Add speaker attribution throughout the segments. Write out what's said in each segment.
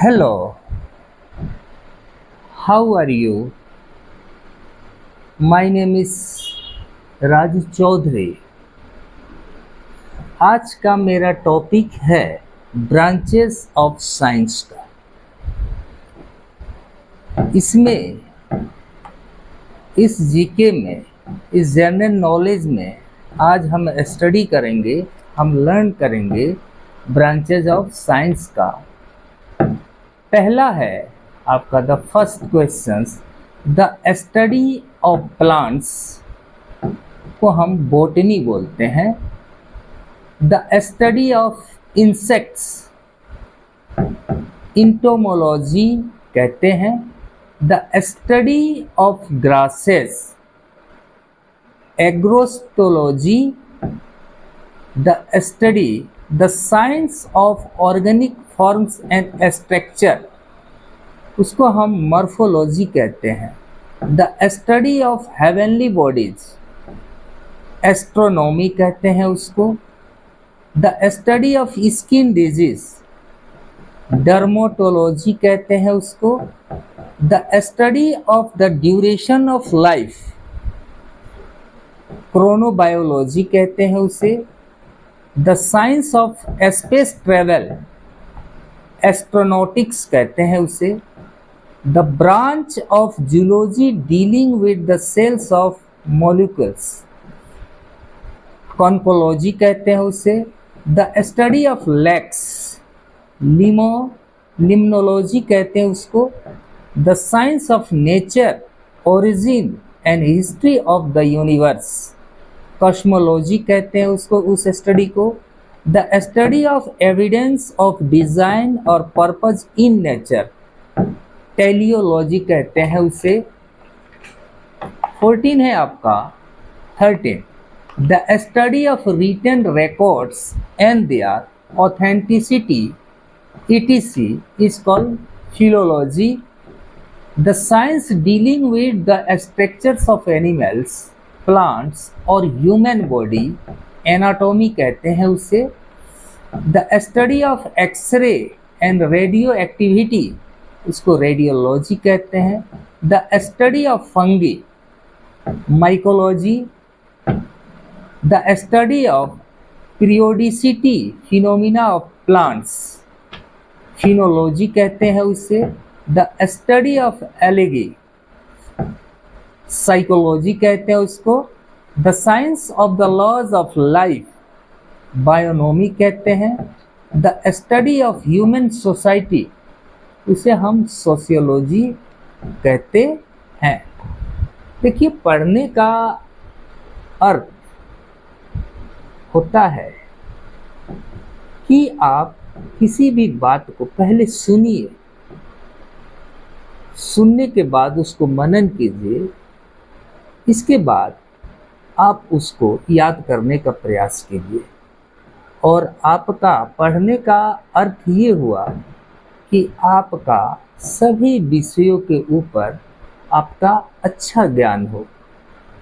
Speaker 1: Hello, how are you? My name is Raju Chaudhary. आज का मेरा टॉपिक है ब्रांचेस ऑफ साइंस का। इसमें इस जीके में, इस जनरल नॉलेज में आज हम स्टडी करेंगे, हम लर्न करेंगे ब्रांचेस ऑफ साइंस का। पहला है आपका the first questions, the study of plants को हम बोटनी बोलते हैं। The study of insects entomology कहते हैं। The study of grasses agrostology. The science of organic forms and structure, उसको हम मॉर्फोलॉजी कहते हैं। The study of heavenly bodies astronomy कहते हैं उसको। The study of skin disease dermatology कहते हैं उसको। The study of the duration of life chronobiology कहते हैं उसे। The science of space travel astronautics कहते हैं उसे। The branch of zoology dealing with the cells of molecules conchology कहते हैं उसे। The study of lakes limnology कहते हैं उसको। The science of nature origin and history of the universe cosmology कहते हैं उसको, उस स्टडी को। The study of evidence of design और पर्पज इन नेचर टेलियोलॉजी कहते हैं उसे। 14 है आपका 13, the study of written records and their authenticity etc is called philology. The science dealing with the structures of animals, plants और human body anatomy कहते हैं उसे। The study of X-ray and radioactivity, उसको रेडियोलॉजी कहते हैं। The study of fungi mycology. The study of periodicity phenomena of plants Finology कहते हैं उसे। The study of algae phycology कहते हैं उसको। The science of the laws of life bionomy कहते हैं। The study of human society, उसे हम सोशियोलॉजी कहते हैं। देखिए, पढ़ने का अर्थ होता है कि आप किसी भी बात को पहले सुनिए, सुनने के बाद उसको मनन कीजिए, इसके बाद आप उसको याद करने का प्रयास कीजिए। और आपका पढ़ने का अर्थ ये हुआ कि आपका सभी विषयों के ऊपर आपका अच्छा ज्ञान हो।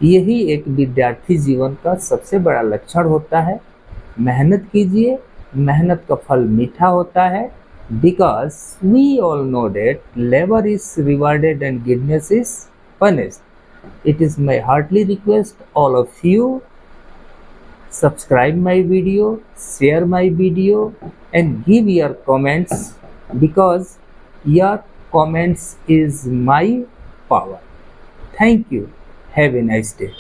Speaker 1: यही एक विद्यार्थी जीवन का सबसे बड़ा लक्षण होता है। मेहनत कीजिए, मेहनत का फल मीठा होता है। Because we all know that labour is rewarded and goodness is punished. It is my heartily request all of you subscribe my video, share my video and give your comments, because your comments is my power. Thank you. Have a nice day.